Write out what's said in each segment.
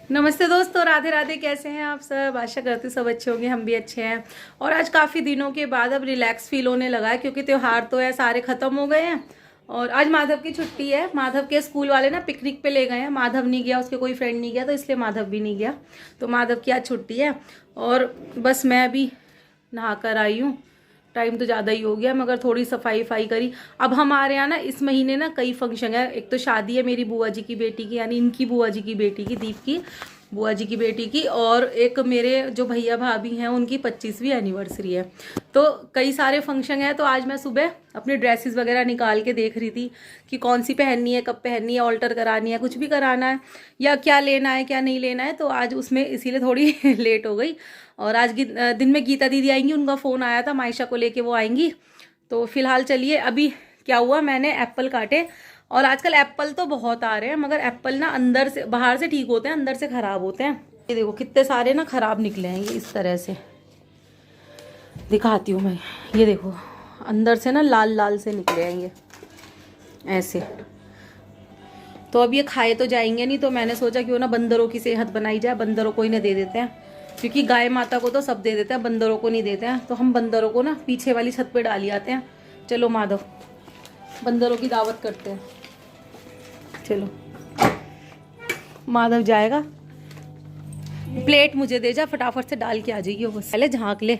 नमस्ते दोस्तों, राधे राधे। कैसे हैं आप सब? आशा करती सब अच्छे होंगे, हम भी अच्छे हैं। और आज काफ़ी दिनों के बाद अब रिलैक्स फील होने लगा है, क्योंकि त्यौहार तो है, सारे ख़त्म हो गए हैं। और आज माधव की छुट्टी है। माधव के स्कूल वाले ना पिकनिक पे ले गए हैं। माधव नहीं गया, उसके कोई फ्रेंड नहीं गया, तो इसलिए माधव भी नहीं गया। तो माधव की आज छुट्टी है और बस मैं भी नहा कर आई हूँ। टाइम तो ज़्यादा ही हो गया, मगर थोड़ी सफाई वफाई करी। अब हमारे यहाँ ना इस महीने ना कई फंक्शन है। एक तो शादी है मेरी बुआ जी की बेटी की, यानी इनकी बुआ जी की बेटी की, दीप की बुआ जी की बेटी की, और एक मेरे जो भैया भाभी हैं उनकी 25वीं एनिवर्सरी है। तो कई सारे फंक्शन है। तो आज मैं सुबह अपनी ड्रेसेस वगैरह निकाल के देख रही थी कि कौन सी पहननी है, कब पहननी है, ऑल्टर करानी है, कुछ भी कराना है, या क्या लेना है क्या नहीं लेना है। तो आज उसमें इसीलिए थोड़ी लेट हो गई। और आज दिन में गीता दीदी आएंगी, उनका फ़ोन आया था, मायशा को लेके वो आएंगी। तो फिलहाल चलिए, अभी क्या हुआ, मैंने एप्पल काटे। और आजकल एप्पल तो बहुत आ रहे हैं, मगर एप्पल ना अंदर से, बाहर से ठीक होते हैं, अंदर से ख़राब होते हैं। ये देखो कितने सारे ना ख़राब निकले हैं। ये इस तरह से दिखाती हूँ मैं। ये देखो अंदर से ना लाल लाल से निकले हैं ये ऐसे। तो अब ये खाए तो जाएंगे नहीं, तो मैंने सोचा क्यों ना बंदरों की सेहत बनाई जाए, बंदरों को इन्हें दे देते हैं। क्योंकि गाय माता को तो सब दे देते हैं, बंदरों को नहीं देते हैं। तो हम बंदरों को ना पीछे वाली छत पे डाल आते हैं। चलो माधव, बंदरों की दावत करते हैं। चलो माधव जाएगा, प्लेट मुझे दे जा, फटाफट से डाल के आ जाइए। वो पहले झांक ले,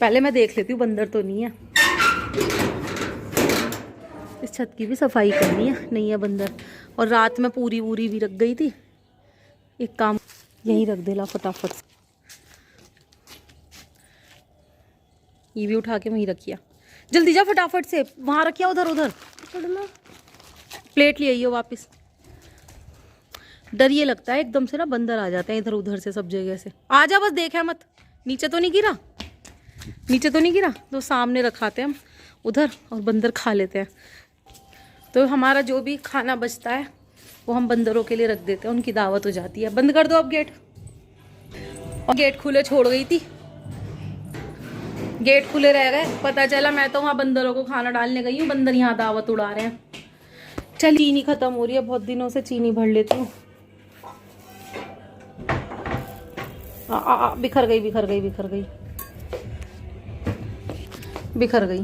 पहले मैं देख लेती हूँ बंदर तो नहीं है। इस छत की भी सफाई करनी है, नहीं है बंदर। और रात में पूरी भी रख गई थी। एक काम यहीं रख देला फटाफट से। ये भी उठा के वहीं रखिया, जल्दी जा फटाफट से, वहां रखिया, उधर उधर। प्लेट ले आइयो वापस। डर ये लगता है एकदम से ना बंदर आ जाते हैं इधर उधर से, सब जगह से। आ जा, बस देखा मत, नीचे तो नहीं गिरा, नीचे तो नहीं गिरा। तो सामने रखाते हैं हम उधर, और बंदर खा लेते हैं। तो हमारा जो भी खाना बचता है वो हम बंदरों के लिए रख देते हैं, उनकी दावत हो जाती है। बंद कर दो अब गेट। और गेट खुले छोड़ गई थी, गेट खुले रह गए। पता चला मैं तो वहाँ बंदरों को खाना डालने गई हूँ, बंदर यहाँ दावत उड़ा रहे हैं। चल, चीनी खत्म हो रही है, बहुत दिनों से चीनी भर लेती हूँ। बिखर गई बिखर गई बिखर गई बिखर गई।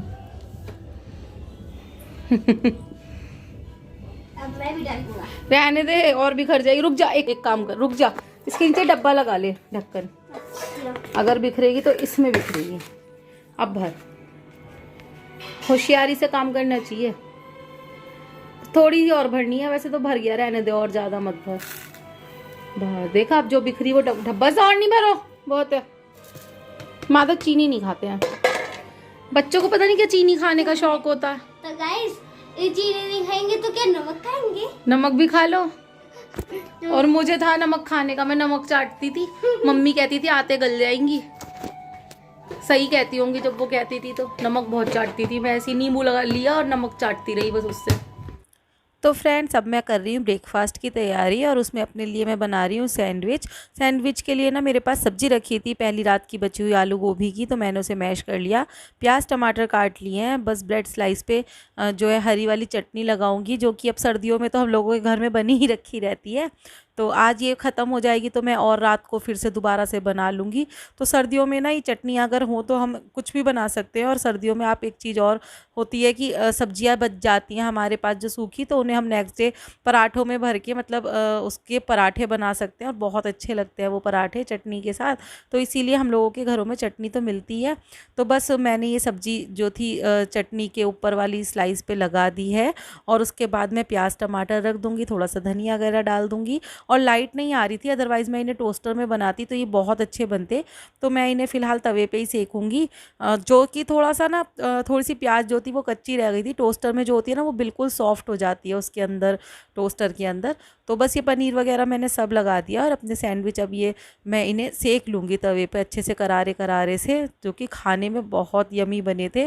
अब मैं भी डालूंगा। रहने दे, और बिखर जाएगी। रुक जा, एक काम कर, रुक जा, इसके नीचे डब्बा लगा ले, ढक्कन। अगर बिखरेगी तो इसमें बिखरेगी। अब भर, होशियारी से काम करना चाहिए। थोड़ी ही और भरनी है, वैसे तो भर गया, रहने दे, और ज्यादा मत भर। भर, देखा अब जो बिखरी वो डब्बा से और नहीं भरो, बहुत है। माधव चीनी नहीं खाते हैं, बच्चों को पता नहीं क्या चीनी खाने का शौक होता है। तो गाइस, ये चीनी नहीं खाएंगे तो क्या नमक खाएंगे? नमक भी खा लो। और मुझे था नमक खाने का, मैं नमक चाटती थी। मम्मी कहती थी आते गल जाएंगी। सही कहती होंगी, जब वो कहती थी तो नमक बहुत चाटती थी। मैं ऐसी नींबू लगा लिया और नमक चाटती रही बस उससे। तो फ्रेंड्स, अब मैं कर रही हूँ ब्रेकफास्ट की तैयारी, और उसमें अपने लिए मैं बना रही हूँ सैंडविच। सैंडविच के लिए ना मेरे पास सब्जी रखी थी पहली रात की बची हुई आलू गोभी की, तो मैंने उसे मैश कर लिया। प्याज टमाटर काट लिए हैं, बस ब्रेड स्लाइस पे जो है हरी वाली चटनी लगाऊंगी, जो कि अब सर्दियों में तो हम लोगों के घर में बनी ही रखी रहती है। तो आज ये ख़त्म हो जाएगी तो मैं और रात को फिर से दोबारा से बना लूँगी। तो सर्दियों में ना ये चटनियाँ अगर हो तो हम कुछ भी बना सकते हैं। और सर्दियों में आप एक चीज़ और होती है कि सब्जियाँ बच जाती हैं हमारे पास जो सूखी, तो उन्हें हम नेक्स्ट डे पराठों में भर के, मतलब उसके पराठे बना सकते हैं, और बहुत अच्छे लगते हैं वो पराठे चटनी के साथ। तो इसीलिए हम लोगों के घरों में चटनी तो मिलती है। तो बस मैंने ये सब्जी जो थी चटनी के ऊपर वाली स्लाइस पे लगा दी है, और उसके बाद मैं प्याज टमाटर रख दूँगी, थोड़ा सा धनिया वगैरह डाल दूँगी। और लाइट नहीं आ रही थी, अदरवाइज़ मैं इन्हें टोस्टर में बनाती तो ये बहुत अच्छे बनते। तो मैं इन्हें फ़िलहाल तवे पे ही सेकूँगी, जो कि थोड़ा सा ना थोड़ी सी प्याज जो थी वो कच्ची रह गई थी। टोस्टर में जो होती है ना वो बिल्कुल सॉफ्ट हो जाती है उसके अंदर, टोस्टर के अंदर। तो बस ये पनीर वगैरह मैंने सब लगा दिया, और अपने सैंडविच अब ये मैं इन्हें सेक लूँगी तवे पे अच्छे से, करारे करारे से, जो कि खाने में बहुत यमी बने थे।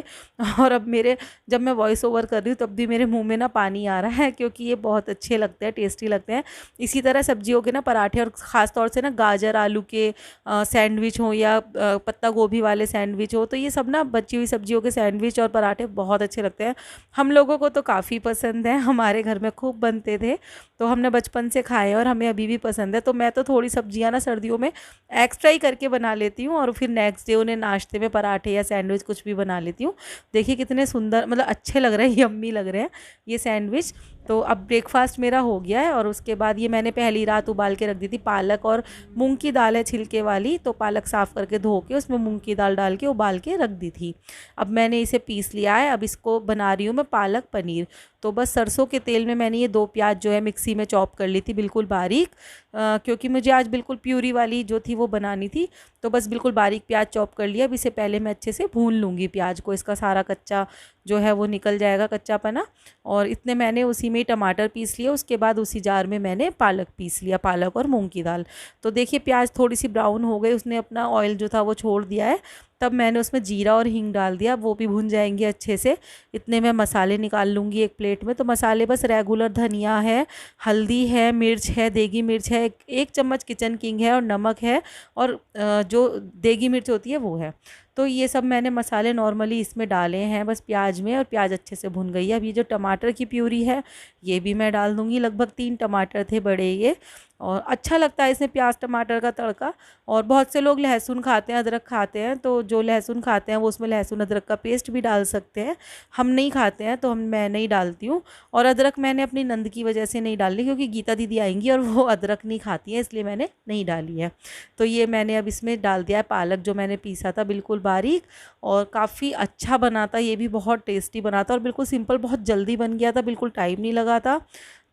और अब मेरे, जब मैं वॉइस ओवर कर रही हूँ तब भी मेरे मुँह में ना पानी आ रहा है, क्योंकि ये बहुत अच्छे लगते हैं, टेस्टी लगते हैं। इसी तरह सब्जियों के ना पराठे, और ख़ास तौर से ना गाजर आलू के सैंडविच हो, या पत्ता गोभी वाले सैंडविच हो, तो ये सब ना बची हुई सब्जियों के सैंडविच और पराठे बहुत अच्छे लगते हैं। हम लोगों को तो काफ़ी पसंद है, हमारे घर में खूब बनते थे। तो हमने बचपन बचपन से खाए हैं और हमें अभी भी पसंद है। तो मैं तो थोड़ी सब्जियां ना सर्दियों में एक्स्ट्रा ही करके बना लेती हूँ और फिर नेक्स्ट डे उन्हें नाश्ते में पराठे या सैंडविच कुछ भी बना लेती हूँ। देखिए कितने सुंदर, मतलब अच्छे लग रहे हैं, यम्मी लग रहे हैं ये सैंडविच। तो अब ब्रेकफास्ट मेरा हो गया है और उसके बाद ये मैंने पहली रात उबाल के रख दी थी। पालक और मूंग की दाल है छिलके वाली, तो पालक साफ़ करके धो के उसमें मूंग की दाल डाल के उबाल के रख दी थी। अब मैंने इसे पीस लिया है। अब इसको बना रही हूँ मैं पालक पनीर। तो बस सरसों के तेल में मैंने ये 2 प्याज जो है मिक्सी में चॉप कर ली थी बिल्कुल बारीक, क्योंकि मुझे आज बिल्कुल प्यूरी वाली जो थी वो बनानी थी। तो बस बिल्कुल बारीक प्याज चॉप कर लिया। अब इसे पहले मैं अच्छे से भून लूँगी प्याज को, इसका सारा कच्चा जो है वो निकल जाएगा, कच्चापना। और इतने मैंने उसी में टमाटर पीस लिए, उसके बाद उसी जार में मैंने पालक पीस लिया, पालक और मूंग की दाल। तो देखिए प्याज थोड़ी सी ब्राउन हो गई, उसने अपना ऑयल जो था वो छोड़ दिया है। तब मैंने उसमें जीरा और हींग डाल दिया, वो भी भुन जाएंगे अच्छे से। इतने मैं मसाले निकाल लूँगी एक प्लेट में। तो मसाले बस रेगुलर धनिया है, हल्दी है, मिर्च है, देगी मिर्च है, एक चम्मच किचन किंग है और नमक है, और जो देगी मिर्च होती है वो है। तो ये सब मैंने मसाले नॉर्मली इसमें डाले हैं बस प्याज में, और प्याज अच्छे से भुन गई है। अब ये जो टमाटर की प्यूरी है ये भी मैं डाल दूँगी। लगभग 3 टमाटर थे बड़े ये, और अच्छा लगता है इसमें प्याज टमाटर का तड़का। और बहुत से लोग लहसुन खाते हैं, अदरक खाते हैं, तो जो लहसुन खाते हैं वो उसमें लहसुन अदरक का पेस्ट भी डाल सकते हैं। हम नहीं खाते हैं तो मैं नहीं डालती हूँ। और अदरक मैंने अपनी नंद की वजह से नहीं डाली, क्योंकि गीता दीदी आएंगी और वो अदरक नहीं खाती हैं, इसलिए मैंने नहीं डाली है। तो ये मैंने अब इसमें डाल दिया है पालक जो मैंने पीसा था बिल्कुल बारीक, और काफ़ी अच्छा बना था, ये भी बहुत टेस्टी बना था और बिल्कुल सिंपल, बहुत जल्दी बन गया था, बिल्कुल टाइम नहीं लगा था।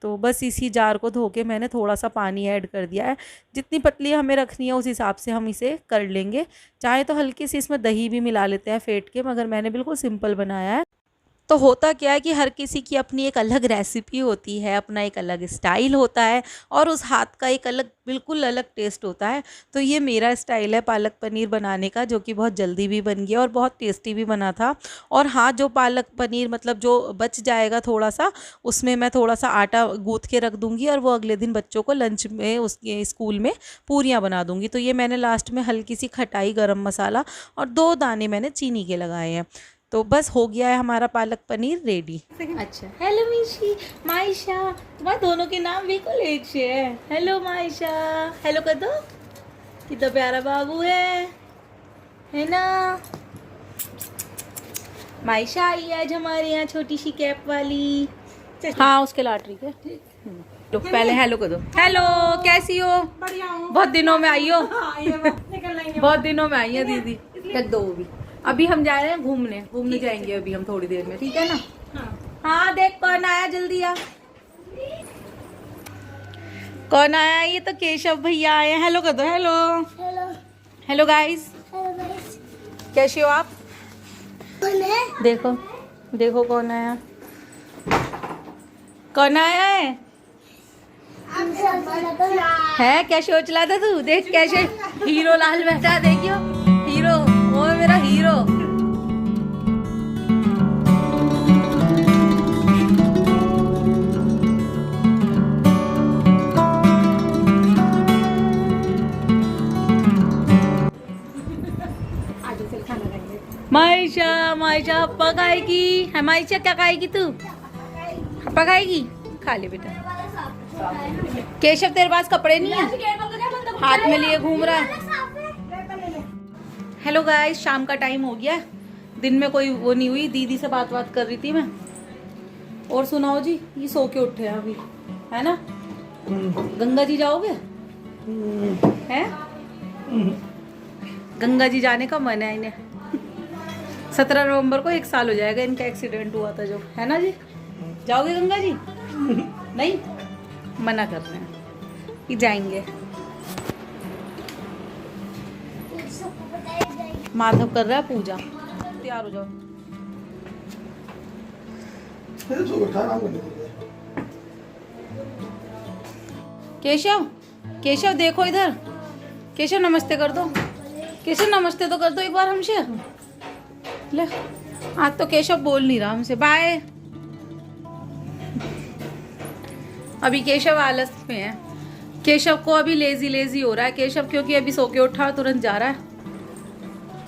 तो बस इसी जार को धो के मैंने थोड़ा सा पानी ऐड कर दिया है। जितनी पतली हमें रखनी है उस हिसाब से हम इसे कर लेंगे। चाहे तो हल्की सी इसमें दही भी मिला लेते हैं फेंट के, मगर मैंने बिल्कुल सिंपल बनाया है। तो होता क्या है कि हर किसी की अपनी एक अलग रेसिपी होती है, अपना एक अलग स्टाइल होता है, और उस हाथ का एक अलग, बिल्कुल अलग टेस्ट होता है। तो ये मेरा स्टाइल है पालक पनीर बनाने का, जो कि बहुत जल्दी भी बन गया और बहुत टेस्टी भी बना था। और हाँ, जो पालक पनीर मतलब जो बच जाएगा थोड़ा सा, उसमें मैं थोड़ा सा आटा गूँथ के रख दूँगी, और वो अगले दिन बच्चों को लंच में उसके स्कूल में पूरियाँ बना दूँगी। तो ये मैंने लास्ट में हल्की सी खटाई, गरम मसाला और 2 दाने मैंने चीनी के लगाए हैं। तो बस हो गया है हमारा पालक पनीर रेडी। अच्छा, हेलो मिशी, मायशा, तुम्हारे दोनों के नाम बिल्कुल एक से है। हेलो मायशा, हेलो कर दो। कितना प्यारा बाबू है ना। मायशा आई है आज हमारे यहाँ, छोटी सी कैप वाली। हाँ, उसके लाटरी के। तो पहले हेलो कर दो। हेलो, कैसी हो? बढ़िया हूँ। बहुत दिनों में आई हो। बहुत दिनों में आई है दीदी। कर दो भी। अभी हम जा रहे हैं घूमने जाएंगे अभी हम थोड़ी देर में, ठीक है ना। हाँ, देख कौन आया, जल्दी आ। कौन आया? ये तो केशव भैया आए हैं। हेलो कर दो। हेलो हेलो गाइस, कैसे हो आप? देखो देखो कौन आया, कौन आया है क्या सोच रहा था तू? देख कैसे हीरो लाल बैठा, देखियो हीरो, वो है मेरा हीरो। मायशा हप्पा खाएगी है। मायशा क्या खाएगी तू? हप्पा खाएगी, खा ले बेटा। केशव तेरे पास कपड़े नहीं है, हाथ में लिए घूम रहा है। हेलो गाइस, शाम का टाइम हो गया, दिन में कोई वो नहीं हुई, दीदी से बात कर रही थी मैं। और सुनाओ जी, ये सो के उठे हैं अभी, है ना। गंगा जी जाओगे? हैं? गंगा जी जाने का मन है इन्हें। 17 नवंबर को 1 साल हो जाएगा इनका एक्सीडेंट हुआ था जो, है ना जी। जाओगे गंगा जी? नहीं, मना कर रहे हैं कि जाएंगे। माधव कर रहा है पूजा, तैयार हो जाओ। केशव, केशव देखो इधर। केशव नमस्ते कर दो। केशव नमस्ते तो कर दो एक बार हमसे। ले, आज तो केशव बोल नहीं रहा हमसे। बाय। अभी केशव आलस में है। केशव को अभी लेजी हो रहा है केशव, क्योंकि अभी सो के उठा तुरंत जा रहा है।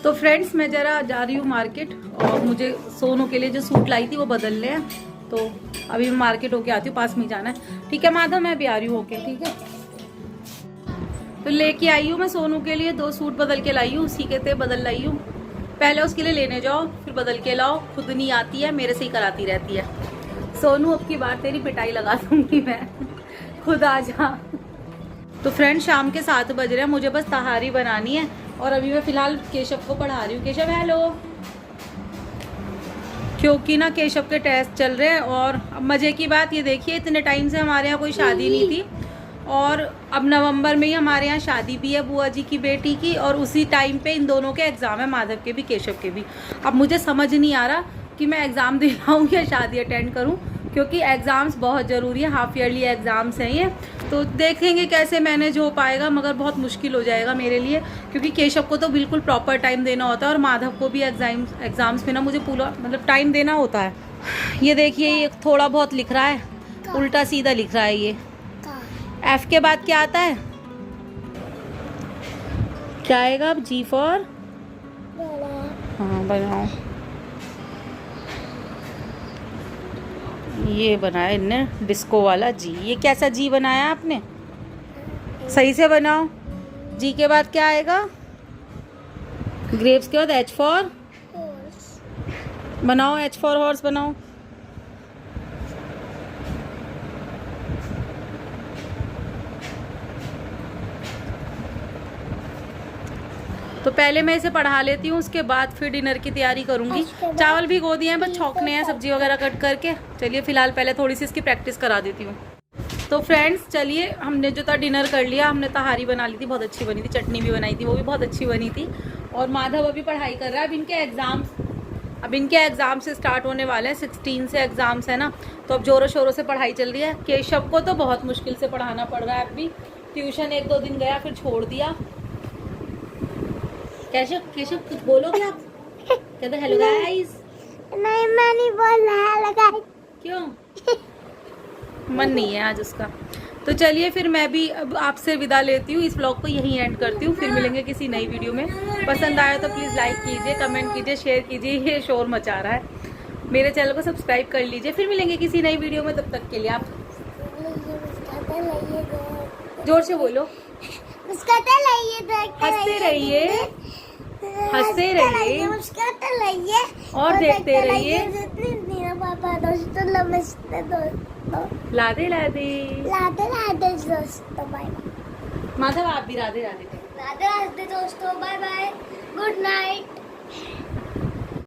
तो फ्रेंड्स, मैं जरा जा रही हूँ मार्केट, और मुझे सोनू के लिए जो सूट लाई थी वो बदलने हैं। तो अभी मैं मार्केट होके आती हूँ, पास में ही जाना है। ठीक है माधव, मैं भी आ रही हूँ होके, ठीक है। तो लेके आई हूँ मैं सोनू के लिए 2 सूट बदल के लाई हूँ, उसी के थे बदल लाई हूँ। पहले उसके लिए लेने जाओ फिर बदल के लाओ, खुद नहीं आती है, मेरे से ही कराती रहती है। सोनू अब की बार तेरी पिटाई लगा दूंगी मैं, खुद आ जा। तो फ्रेंड शाम के 7 बज रहे हैं, मुझे बस तहारी बनानी है और अभी मैं फिलहाल केशव को पढ़ा रही हूँ। केशव हेलो। क्योंकि ना केशव के टेस्ट चल रहे हैं और मज़े की बात ये देखिए, इतने टाइम से हमारे यहाँ कोई शादी नहीं थी और अब नवंबर में ही हमारे यहाँ शादी भी है बुआ जी की बेटी की, और उसी टाइम पे इन दोनों के एग्ज़ाम है, माधव के भी केशव के भी। अब मुझे समझ नहीं आ रहा कि मैं एग्ज़ाम दिलाऊँ या शादी अटेंड करूँ, क्योंकि एग्ज़ाम्स बहुत ज़रूरी है, हाफ ईयरली एग्ज़ाम्स हैं ये। तो देखेंगे कैसे मैनेज हो पाएगा, मगर बहुत मुश्किल हो जाएगा मेरे लिए, क्योंकि केशव को तो बिल्कुल प्रॉपर टाइम देना होता है और माधव को भी एग्ज़ाम्स में ना मुझे पूरा मतलब टाइम देना होता है। ये देखिए ये थोड़ा बहुत लिख रहा है, उल्टा सीधा लिख रहा है ये। एफ के बाद क्या आता है, क्या आएगा अब? जी फॉर, हाँ बनाओ। ये बनाया इनने डिस्को वाला जी। ये कैसा जी बनाया आपने? सही से बनाओ। जी के बाद क्या आएगा? ग्रेप्स के बाद एच फॉर बनाओ, एच फॉर हॉर्स बनाओ। तो पहले मैं इसे पढ़ा लेती हूँ, उसके बाद फिर डिनर की तैयारी करूँगी। चावल भिगो दिए हैं, बस छौंकने हैं सब्जी वगैरह कट करके। चलिए फिलहाल पहले थोड़ी सी इसकी प्रैक्टिस करा देती हूँ। तो फ्रेंड्स चलिए, हमने जो था डिनर कर लिया। हमने तहारी बना ली थी, बहुत अच्छी बनी थी, चटनी भी बनाई थी, वो भी बहुत अच्छी बनी थी। और माधव अभी पढ़ाई कर रहा है। अब इनके एग्ज़ाम से स्टार्ट होने वाले हैं, 16 से एग्ज़ाम्स है ना, तो अब ज़ोरों शोरों से पढ़ाई चल रही है। केशव को तो बहुत मुश्किल से पढ़ाना पड़ रहा है, अभी ट्यूशन 1-2 दिन गया फिर छोड़ दिया। केशव कुछ बोलोगे आप? कहते हेलो गाइस। नहीं मैं नहीं बोल रहा है, क्यों? मन नहीं है आज उसका। तो चलिए फिर मैं भी अब आपसे विदा लेती हूँ, इस व्लॉग को यहीं एंड करती हूँ। फिर मिलेंगे किसी नई वीडियो में। पसंद आया तो प्लीज़ लाइक कीजिए, कमेंट कीजिए, शेयर कीजिए। ये शोर मचा रहा है। मेरे चैनल को सब्सक्राइब कर लीजिए। फिर मिलेंगे किसी नई वीडियो में, तब तक के लिए आप जोर से बोलो, हंसते रहिए, हंसते रहिए और देखते रहिए। दोस्तों नमस्ते दोस्तों, राधे राधे। राधे राधे दोस्तों, बाय बाय। माधव आप भी राधे राधे। राधे राधे दोस्तों, बाय बाय, गुड नाइट।